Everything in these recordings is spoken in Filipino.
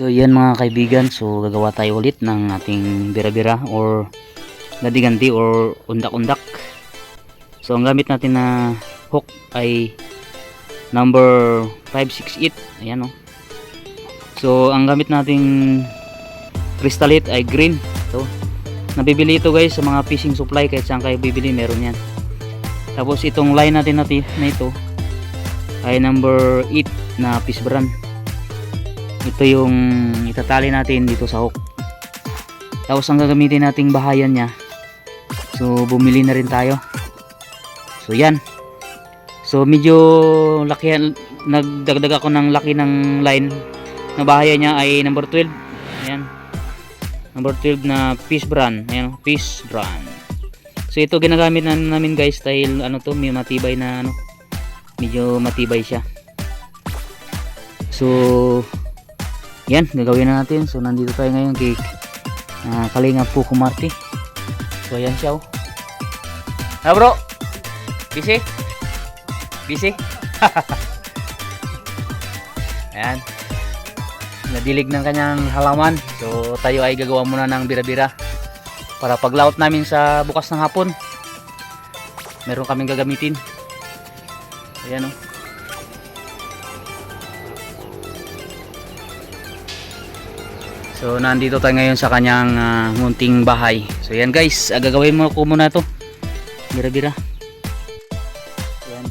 So yan mga kaibigan, so gagawa tayo ulit ng ating bira-bira or ganti-ganti or undak-undak. So ang gamit natin na hook ay number 568. Ayan o. So ang gamit nating crystalite ay green. So nabibili ito guys sa mga fishing supply, kahit saan kayo bibili meron yan. Tapos itong line natin na ito ay number 8 na fish brand. Ito yung itatali natin dito sa hook. Tapos ang gagamitin nating bahayan nya, so bumili na rin tayo. So yan. So medyo laki, nagdagdag ako ng laki ng line na bahayan nya ay number 12. Ayan, number 12 na fish brand. Ayan, fish brand. So ito ginagamit na namin guys dahil ano to, may matibay na ano, medyo matibay siya. So yan, gagawin na natin. So nandito tayo ngayon kay Kalinga po Kumarte. So ayan siya oh. Ah bro, busy? Busy? Ayan, nadilig ng kanyang halaman. So tayo ay gagawa muna ng bira-bira para paglaot namin sa bukas ng hapon, meron kaming gagamitin. Ayan oh. So nandito tayo ngayon sa kanyang munting bahay. So yan guys, gagawin mo ko muna to bira-bira. Yan.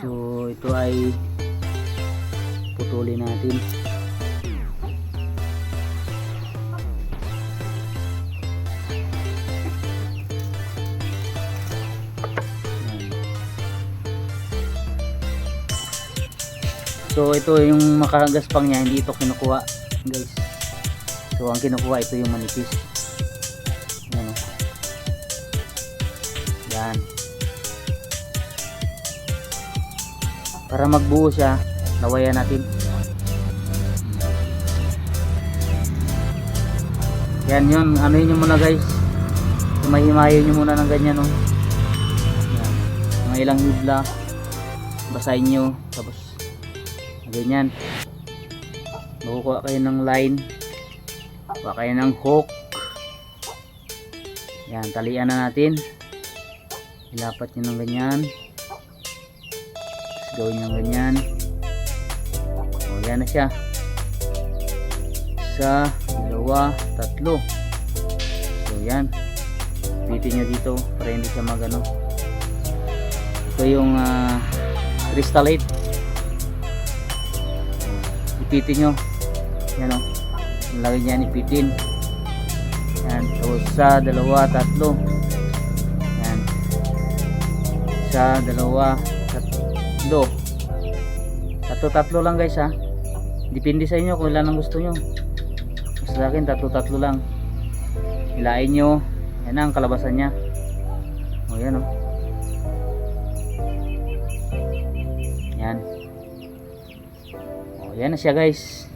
So ito ay putulin natin. So ito yung makagaspang niya, hindi ito kinukuha guys. So ang kinukuha ito yung manipis. Yan o. Yan. Para magbuo siya, lawayan natin. Yan yun, ano yun muna guys. Himahimayin nyo muna ng ganyan o. Yan. Mga ilang hibla. Basahin nyo. Tapos ganyan, makukuha kayo ng line, kuha kayo ng hook. Yan, talian na natin, ilapat nyo ng ganyan, tapos gawin nyo ganyan. O yan na siya, isa, dalawa, tatlo. So yan, pitin nyo dito para hindi siya magano. Ito yung crystalite, ipitin nyo. Yan o, ang lagi niyan ipitin. Yan, tapos isa, dalawa, tatlo. Yan, isa, dalawa, tatlo. Tatlo lang guys ha, depende sa inyo kung ilan ang gusto nyo. Sa akin tatlo lang, hilain nyo. Yan ang kalabasan nya. O yan o. Yan. Yan na siya guys.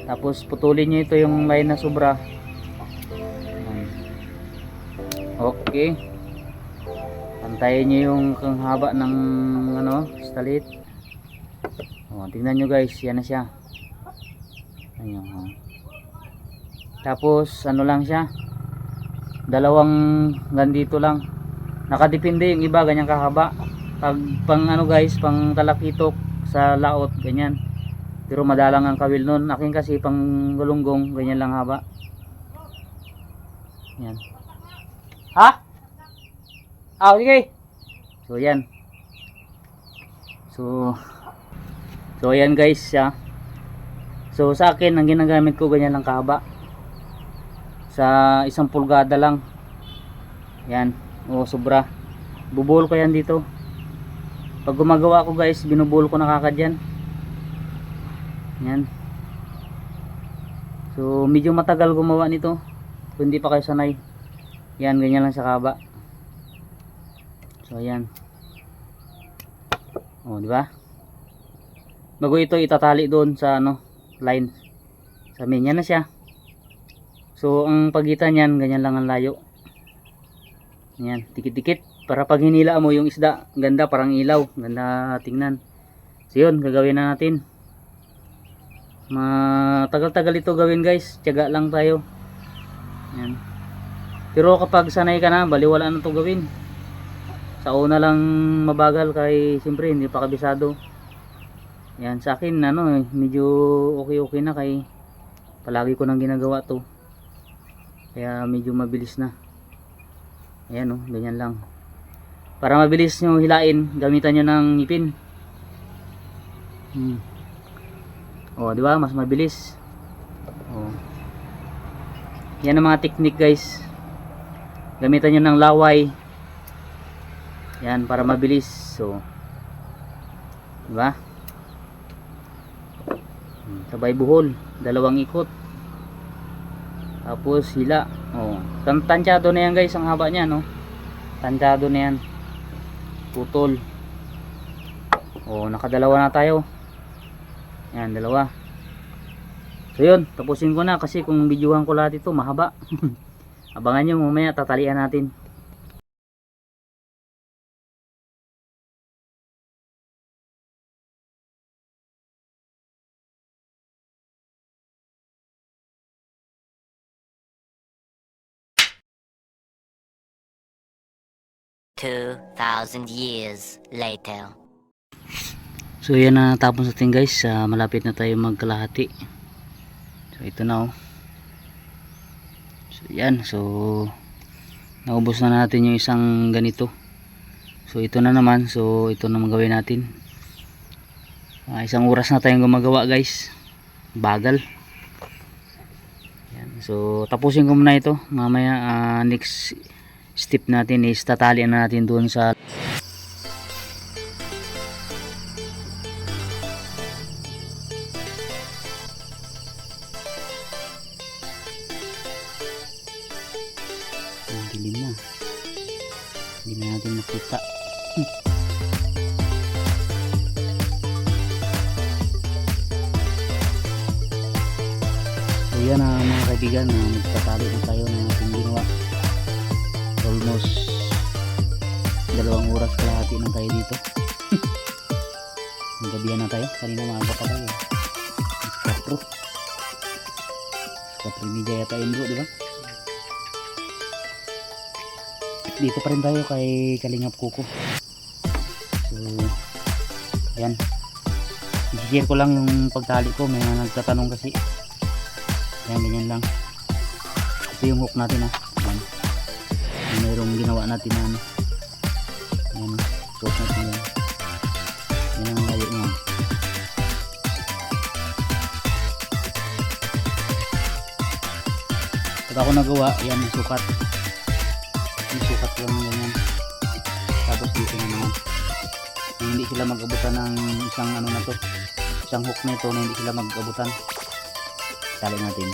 Tapos putulin nyo ito yung line na sobra. Okay, pantayin nyo yung haba ng ano, stalit. Tingnan nyo guys, yan na siya. Ayun. Tapos ano lang siya, dalawang ganito lang. Nakadepende, yung iba ganyan kahaba. Pag pang ano guys, pang talakitok sa laot ganyan, pero madalang ang kawil nun. Akin kasi pang gulunggong, ganyan lang haba. Yan. Ha? Ah, sige. So yan. So yan guys siya. So sa akin, ang ginagamit ko ganyan lang kahaba. Sa 1 pulgada lang. Yan. O sobra. Bubuhol ko yan dito. Pag gumagawa ko guys, binubuhol ko na kagad yan. Yan. So medyo matagal gumawa nito kung hindi pa kayo sanay. Yan, ganyan lang sa kaba. So ayan. O, di ba? Bago ito itatali doon sa ano, line. Sa amin, yan na siya. So ang pagitan niyan, ganyan lang ang layo. Yan, dikit-dikit Para pag hinila mo yung isda, ganda, parang ilaw, ganda tingnan. So yun, gagawin na natin. Matagal-tagal ito gawin guys, tiyaga lang tayo. Yan. Pero kapag sanay ka na, baliwala na ito gawin. Sa una lang mabagal kay siyempre hindi pa kabisado. Yan, sa akin ano, medyo okay na kay palagi ko nang ginagawa to. Kaya medyo mabilis na. Ayan oh, ganyan lang. Para mabilis nyo hilain, gamitan nyo ng ngipin. Oh, di ba? Mas mabilis. Oh. Yan ang mga technique guys. Gamitan nyo ng laway. Yan, para mabilis. So, di ba? Sabay buhol, dalawang ikot. Tapos hila. Oh, tansyado na yan guys, ang haba niya, no? Tansyado na yan. Putol. Oh, nakadalawa na tayo. Yan, dalawa. So yun, tapusin ko na kasi kung videohan ko lahat ito mahaba. Abangan nyo mamaya, tatalian natin. $2,000 years later. So yan na tapos natin guys, malapit na tayo magkalahati. So ito na oh. So yan, so naubos na natin yung isang ganito. So ito na naman, so ito na magawin natin. Isang oras na tayong gumagawa guys. Bagal. Yan, so tapusin ko muna ito. Mamaya next step natin is tatalian na natin doon sa dilim na, hindi na natin makita. So yan mga kaibigan, magtatali na tayo ng ating ginawa. Almost 2 oras kalahati na tayo dito. Gabihan na tayo, kanina maaga pa tayo. 4:30 yata yun bro, diba? Dito pa rin tayo kay Kalingap Kuko. So ayan, i-share ko lang yung pagtali ko. May nagtatanong kasi. Ayan, ganyan lang. Ito yung hook natin ha. Ayan, mayroong ginawa natin na ano. Ayan, suot natin yan. Yan ang layo niya. Pag ako nagawa, ayan, sukat. Sukat lang ng ganyan. Tapos dito na naman, hindi sila mag-abutan ng isang ano na to, isang hook na ito na hindi sila mag-abutan. Tali natin.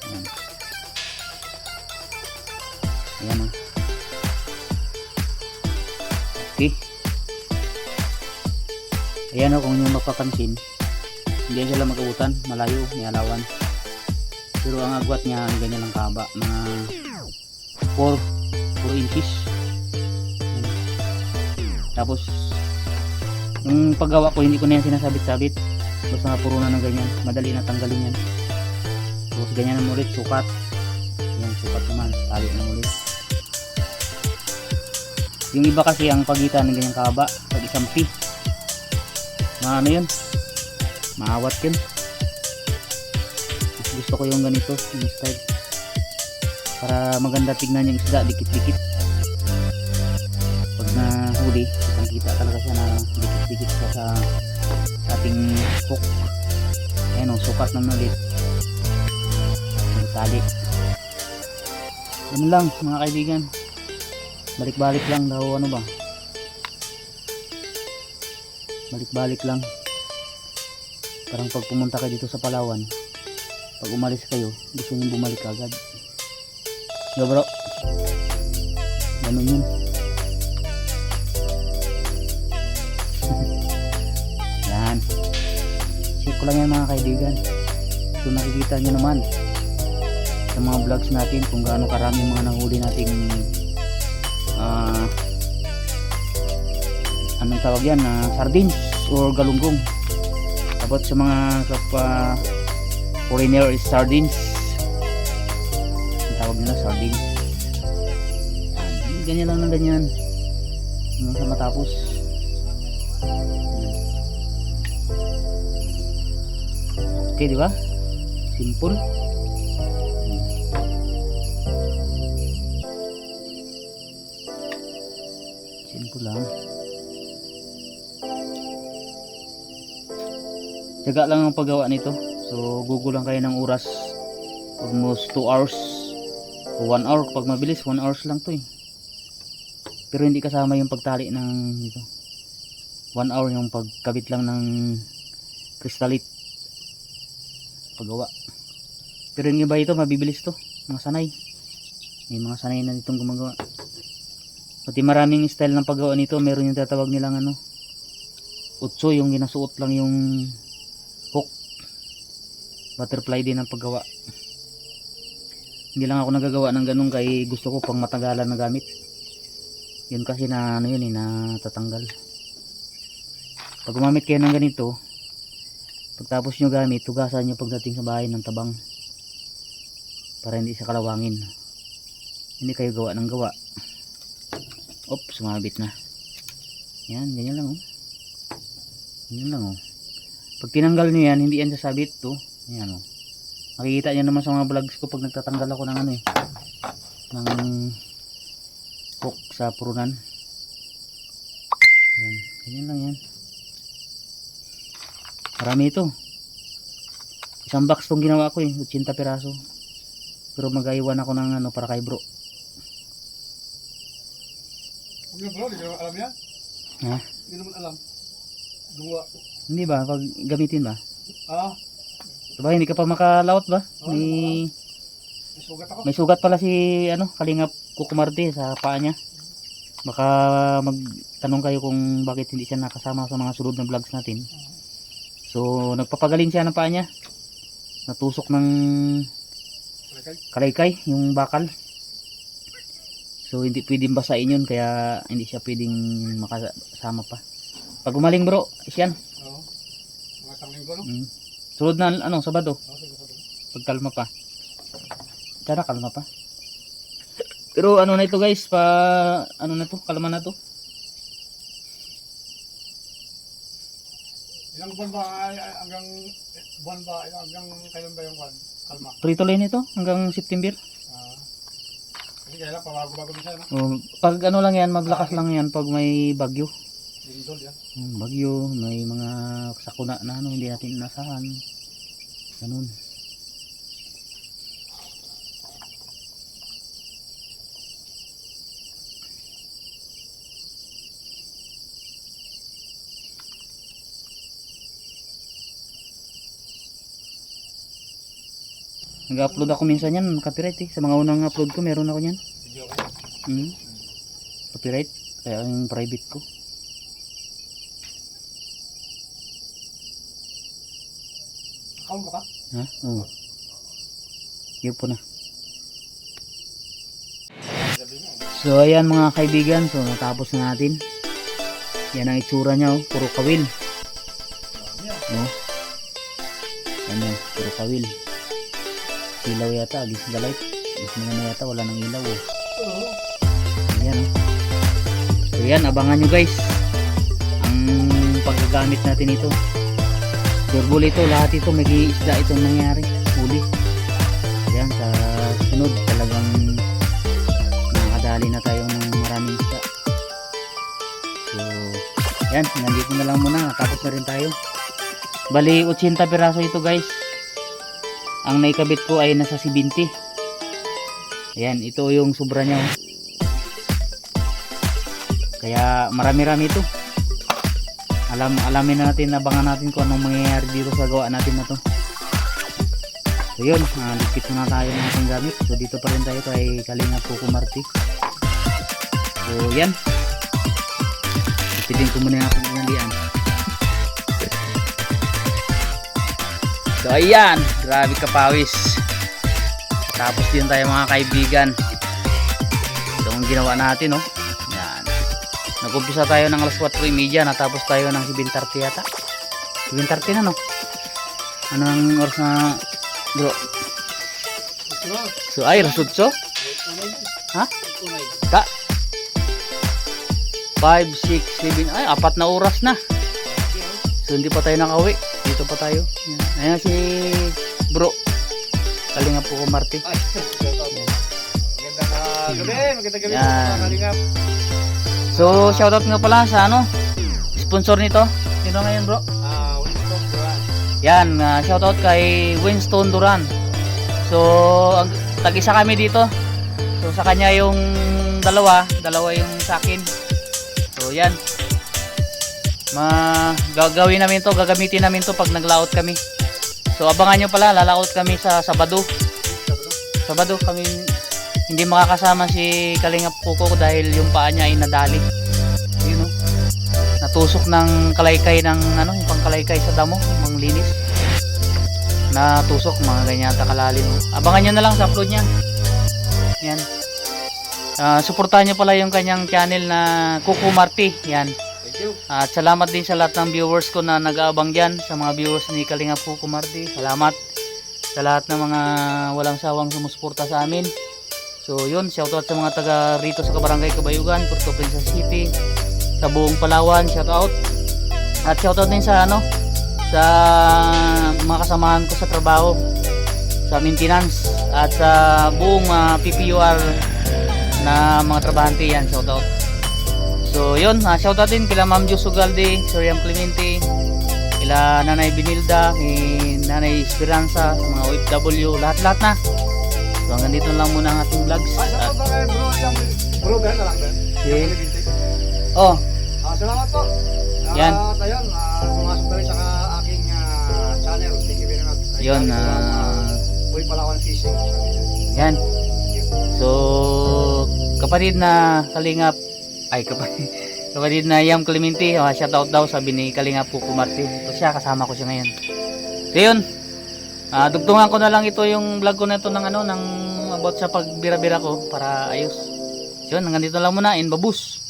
Ayan. Ayan o. Okay. Ayan o, kung nyo mapapansin, hindi sila mag-abutan, malayo, may alawan. Pero ang agwat niya ganyan lang kahaba, mga 4 inches. Tapos yung paggawa ko hindi ko na yan sinasabit-sabit, basta puro na ng ganyan, madali na tanggalin yan. Tapos ganyan naman ulit, sukat. Yan, sukat naman, tali naman ulit. Yung iba kasi ang pagitan ng ganyan kahaba, pag isang P, ano yun, maawat yun. Gusto ko yung ganito, yung style, para maganda tignan yung isda, dikit-dikit. Pag nahuli, kitang-kita talaga siya na dikit-dikit sa ating hook. Ayan o, sukat naman ulit. Tali. Yan lang mga kaibigan, balik-balik lang daw, ano ba, balik-balik lang. Parang pag pumunta ka dito sa Palawan, pag umalis kayo, gusto nyo bumalik agad. Yo bro, ganun yun. Yan, share ko lang yan mga kaibigan. So nakikita nyo naman, sa mga vlogs natin kung gaano karami mga nahuli nating anong tawag yan, sardines or galunggong. About sa mga foreigner is sardines, ang tawag nila sardines. Ganyan lang ng ganyan hanggang sa matapos. Okay, di ba? Simple. Simple lang. Tiyaga lang ang paggawa nito. So gugulang kayo ng oras. Almost 2 hours o 1 hour. Pag mabilis 1 hours lang to eh. Pero hindi kasama yung pagtali ng ito. 1 hour yung pagkabit lang ng kristalit paggawa. Pero yung iba ito mabibilis to, mga sanay. May mga sanay na itong gumagawa. Pati maraming style ng paggawa nito. Meron yung tatawag nilang utso, yung ginasuot lang yung hook. Butterfly din ang paggawa. Hindi lang ako nagagawa ng ganun kay gusto ko pang matagalan na gamit. Yun kasi na yun natatanggal. Pag gumamit kayo ng ganito, pagtapos nyo gamit, tugasan nyo pagdating sa bahay ng tabang para hindi siya kalawangin. Hindi kayo gawa ng gawa. Oops, sumabit na. Yan, ganyan lang oh. Ganyan lang oh. Pag tinanggal nyo yan, hindi yan sasabit to. Yan oh. Makikita nyo naman sa mga vlogs ko pag nagtatanggal ako ng ng hook sa purunan. Yan, ganyan lang yan. Marami ito. Isang box tong ginawa ko 80 piraso. Pero mag-aiwan ako ng para kay bro. Huwag bro, hindi ko alam yan. Ha? Hindi naman alam. Gawa. Hindi ba? Pag gamitin ba? Diba hindi ka pa makalawat ba? May sugat ako. May sugat pala si Kalingap Kukumarte sa paa niya. Baka magtanong kayo kung bakit hindi siya nakasama sa mga sunod na vlogs natin. So nagpapagaling siya ng paa niya. Natusok ng kalaykay yung bakal. So hindi pwedeng basain yun, kaya hindi siya pwedeng makasama pa. Pag gumaling bro, isyan. Oo. Mga isang linggo no? Sunod na Sabado. Oo, sige. Pagkalma pa. Sana kalma pa. Pero na ito guys, na to, kalma na to. Ilang buwan ba hanggang kailan ba yung kalma? Tuloy-tuloy nito hanggang September. Kasi kailan pabago-bago din siya, no? Pag lang yan, maglakas lang yan pag may bagyo. Lindol yan. Bagyo, may mga sakuna na hindi natin inasahan. Ganun. Nag-upload ako minsan yan, copyright sa mga unang upload ko meron ako yan. Video ko. Copyright, kaya yung private ko. Account ka pa? Ha? Oo. Yun po na. So ayan mga kaibigan, so natapos na natin. Yan ang itsura niya, puro kawil. Puro kawil. Ilaw yata, against the light. Mga yata wala nang ilaw. Ayan. So yan, abangan nyo guys ang paggagamit natin ito. Turbol ito, lahat ito may isda itong nangyari. Huli. Ayan, sa sunod talagang nakadali na tayo ng maraming isda. So yan, nandito na lang muna. Tapos na rin tayo. Bali 80 piraso ito guys. Ang naikabit ko ay nasa 70. Ayan, ito yung sobra niya. Kaya marami-rami ito. Alamin natin, abangan natin kung anong mangyayari dito sa gawa natin na to. So yun, lipit na tayo ng ating gamit. So dito pa rin tayo kay Kalingap Kukumarte. So yan. Ipitin ko muna yung aking inalian. So ayan, grabe kapawis. Tapos din tayo mga kaibigan. Ito ang ginawa natin, no? Yan. Nag-umpisa tayo ng alas 4:30, natapos tayo ng 7:30 yata. 7:30 na, no? Anong oras na, bro? So, ay, rasutso? Ha? Ta? 5, 6, 7, ay, 4 na oras na. So, hindi pa tayo nakauwi. Dito pa tayo. Yan. Ayan si bro. Kalinga po ko, Marty. Magandang gabi Yan. mga kalingap. So, shoutout nga pala sa ano, sponsor nito. Sino ngayon, bro? Winston Duran. Yan, shoutout kay Winston Duran. So, tag-isa kami dito. So, sa kanya yung dalawa yung sa akin. So, yan. Gagawin namin to, gagamitin namin to pag naglaot kami. So, abangan nyo pala, lalaot kami sa Sabado. Sabado kami, hindi makakasama si Kalingap Kuko dahil yung paa niya ay nadali. Yun, no? Natusok ng kalaykay ng ano, yung pangkalaykay sa damo, mga linis. Natusok, mga ganyan kalalim. Abangan nyo na lang sa upload niya. Yan. Suportahan nyo pala yung kanyang channel na Kuko Marty. Yan. Thank you. At salamat din sa lahat ng viewers ko na nag-aabang dyan. Sa mga viewers ni Kalingap Kuko Marty. Salamat sa lahat ng mga walang sawang sumusuporta sa amin. So yun, shoutout sa mga taga rito sa Kabarangay Kabayugan, Puerto Princesa City, sa buong Palawan, shoutout. At shoutout din sa ano, sa mga kasamahan ko sa trabaho, sa maintenance, at sa buong PPUR na mga trabahante yan, shoutout. So yun, shoutout din kila Ma'am Jus Ugalde, Sir Yam Clemente, kila Nanay Binilda, kay Nanay Esperanza, sa mga OFW, lahat-lahat na. So hanggang dito lang muna ang ating vlogs. Salamat po kay bro. Bro, Ben na lang, Ben. Okay. Oh, Salamat po. Yan. Ayun, pumasok na rin sa aking channel. Thank you very much. yun, Boy Palawan Fishing. yan. So, kapatid na Kalingap, kapatid na Yam Clemente, shoutout daw, sabi ni Kalingap Kuko Marty. So siya, kasama ko siya ngayon. So yun, dugtungan ko na lang ito yung vlog ko na ito ng ano, ng about sa pagbira-bira ko para ayos. So yun, hanggang dito lang muna, in babus.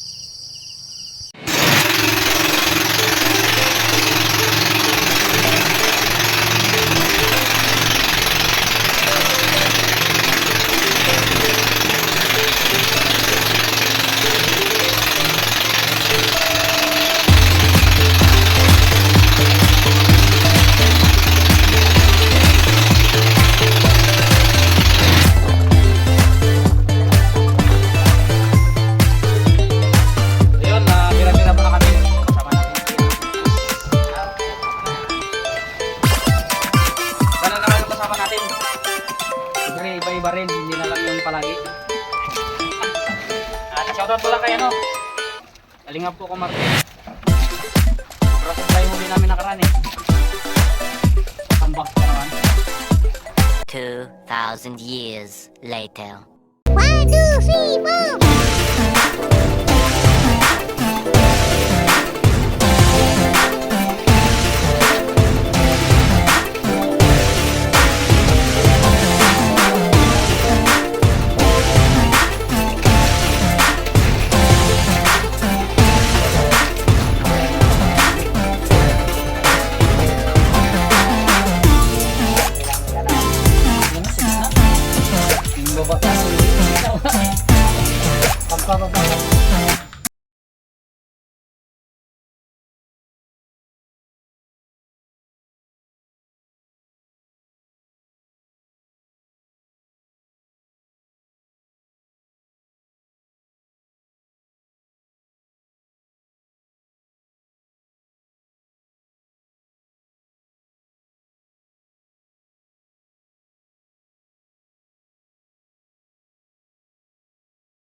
Iba-iba rin, hindi na lang yung palagi. Shoutout pala kay ano, Kalingap Kuko Marty. Process tayo huli namin nakaraan eh. Tambak pa naman. 2,000 years later. 1, 2, 3, 4. Yung baba kasi pagkababa